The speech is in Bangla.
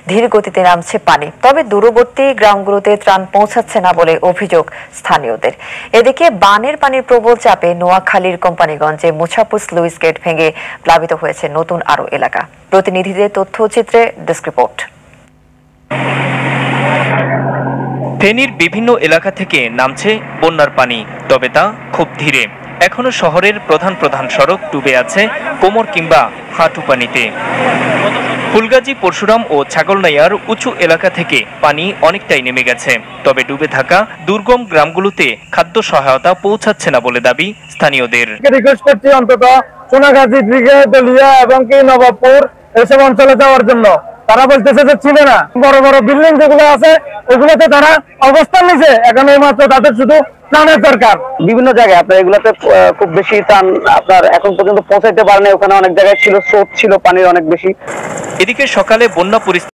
ধীর গতিতে নামছে পানি। তবে দূরবর্তী গ্রামগুলোতে ত্রাণ পৌঁছাচ্ছে না বলে অভিযোগ স্থানীয়দের। এদিকে বানের পানির প্রবল চাপে নোয়াখালীর কোম্পানিগঞ্জে মুছাপুর স্লুইস গেট ভেঙে প্লাবিত হয়েছে নতুন আরো এলাকা। প্রতিনিধিদের তথ্যচিত্রে ডেস্ক রিপোর্ট। ফেনীর বিভিন্ন এলাকা থেকে নামছে বন্যার পানি, তবে তা খুব ধীরে। এখনো শহরের প্রধান প্রধান সড়ক ডুবে আছে কোমর কিংবা হাঁটু পানিতে। ফুলগাজী, পরশুরাম ও ছাগলনাইয়ার উঁচু এলাকা থেকে পানি অনেকটাই নেমে গেছে। তবে ডুবে থাকা দুর্গম গ্রামগুলোতে খাদ্য সহায়তা পৌঁছাচ্ছে না বলে দাবি স্থানীয়দের। রিকোয়েস্ট করছি অন্তত সোনাগাজী দিকে দলিয়া এবং কি নবাবপুর এসব অঞ্চলে যাওয়ার জন্য। তারা বলতেছে যে ছিল না, বড় বড় বিল্ডিং যেগুলো আছে ওগুলোতে তারা অবস্থান নিছে। এখন এইমাত্র তাদের শুধু ত্রাণের দরকার। বিভিন্ন জায়গায় আপনার এগুলোতে খুব বেশি ত্রাণ আপনার এখন পর্যন্ত পৌঁছাইতে পারে না। ওখানে অনেক জায়গায় ছিল, স্রোত ছিল পানির অনেক বেশি। এদিকে সকালে বন্যা পরিস্থিতি